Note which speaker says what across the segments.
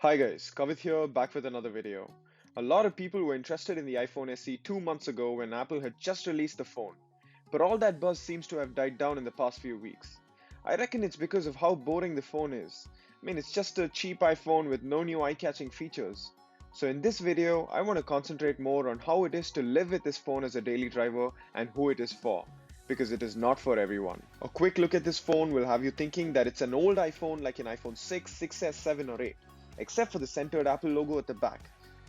Speaker 1: Hi guys, Kavit here, back with another video. A lot of people were interested in the iPhone SE 2 months ago when Apple had just released the phone, but all that buzz seems to have died down in the past few weeks. I reckon it's because of how boring the phone is. It's just a cheap iPhone with no new eye-catching features. So in this video, I want to concentrate more on how it is to live with this phone as a daily driver and who it is for, because it is not for everyone. A quick look at this phone will have you thinking that it's an old iPhone like an iPhone 6, 6S, 7 or 8, except for the centered Apple logo at the back.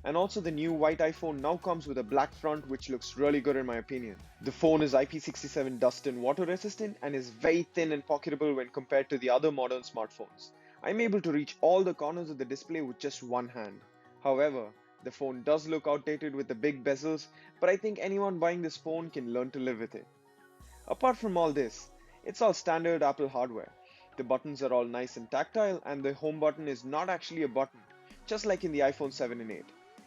Speaker 1: And also the new white iPhone now comes with a black front which looks really good in my opinion. The phone is IP67 dust and water resistant and is very thin and pocketable when compared to the other modern smartphones. I'm able to reach all the corners of the display with just one hand. However, the phone does look outdated with the big bezels, but I think anyone buying this phone can learn to live with it. Apart from all this, it's all standard Apple hardware. The buttons are all nice and tactile, and the home button is not actually a button, just like in the iPhone 7 and 8.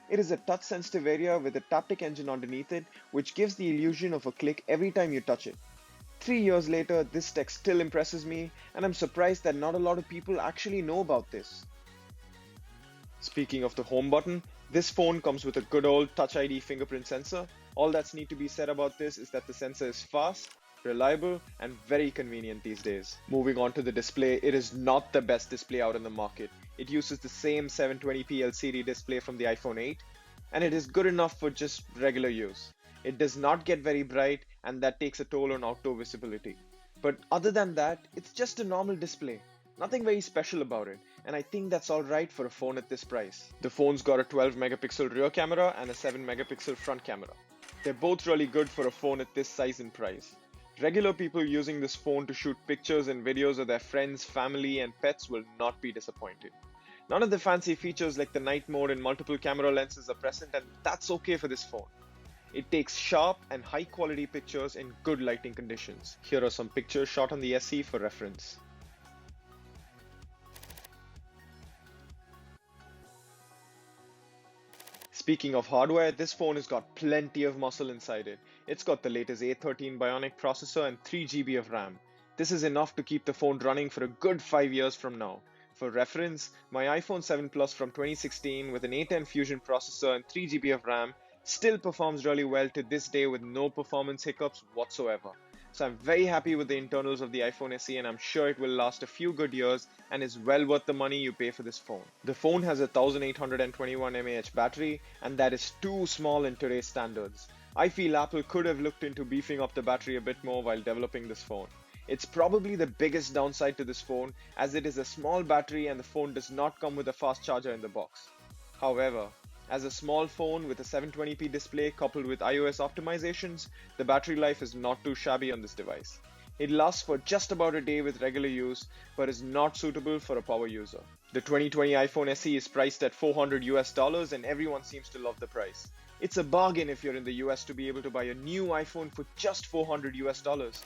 Speaker 1: It is a touch sensitive area with a taptic engine underneath it, which gives the illusion of a click every time you touch it. 3 years later, this tech still impresses me, and I'm surprised that not a lot of people actually know about this. Speaking of the home button, this phone comes with a good old Touch ID fingerprint sensor. All that's need to be said about this is that the sensor is fast, reliable, and very convenient these days. Moving on to the display, it is not the best display out in the market. It uses the same 720p LCD display from the iPhone 8, and it is good enough for just regular use. It does not get very bright, and that takes a toll on outdoor visibility. But other than that, it's just a normal display. Nothing very special about it, and I think that's alright for a phone at this price. The phone's got a 12 megapixel rear camera and a 7 megapixel front camera. They're both really good for a phone at this size and price. Regular people using this phone to shoot pictures and videos of their friends, family, and pets will not be disappointed. None of the fancy features like the night mode and multiple camera lenses are present, and that's okay for this phone. It takes sharp and high quality pictures in good lighting conditions. Here are some pictures shot on the SE for reference. Speaking of hardware, this phone has got plenty of muscle inside it. It's got the latest A13 Bionic processor and 3 GB of RAM. This is enough to keep the phone running for a good 5 years from now. For reference, my iPhone 7 Plus from 2016 with an A10 Fusion processor and 3 GB of RAM still performs really well to this day with no performance hiccups whatsoever. So I'm very happy with the internals of the iPhone SE, and I'm sure it will last a few good years and is well worth the money you pay for this phone. The phone has a 1821 mAh battery, and that is too small in today's standards. I feel Apple could have looked into beefing up the battery a bit more while developing this phone. It's probably the biggest downside to this phone, as it is a small battery and the phone does not come with a fast charger in the box. However, as a small phone with a 720p display coupled with iOS optimizations, the battery life is not too shabby on this device. It lasts for just about a day with regular use, but is not suitable for a power user. The 2020 iPhone SE is priced at $400 and everyone seems to love the price. It's a bargain if you're in the US to be able to buy a new iPhone for just $400.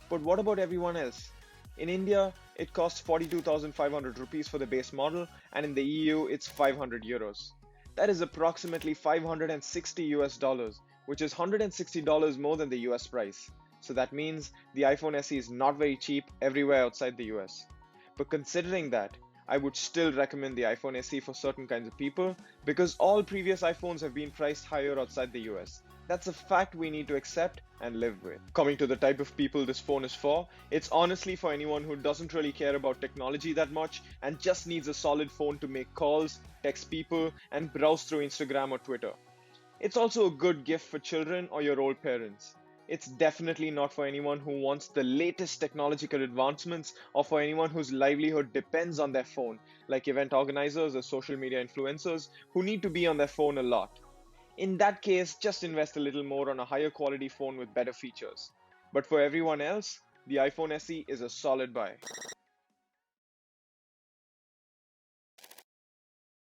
Speaker 1: But what about everyone else? In India, it costs 42,500 rupees for the base model, and in the EU, it's 500 euros. That is approximately 560 US dollars, which is $160 more than the US price. So that means the iPhone SE is not very cheap everywhere outside the US. But considering that, I would still recommend the iPhone SE for certain kinds of people because all previous iPhones have been priced higher outside the US. That's a fact we need to accept and live with. Coming to the type of people this phone is for, it's honestly for anyone who doesn't really care about technology that much and just needs a solid phone to make calls, text people, and browse through Instagram or Twitter. It's also a good gift for children or your old parents. It's definitely not for anyone who wants the latest technological advancements or for anyone whose livelihood depends on their phone, like event organizers or social media influencers who need to be on their phone a lot. In that case, just invest a little more on a higher quality phone with better features. But for everyone else, the iPhone SE is a solid buy.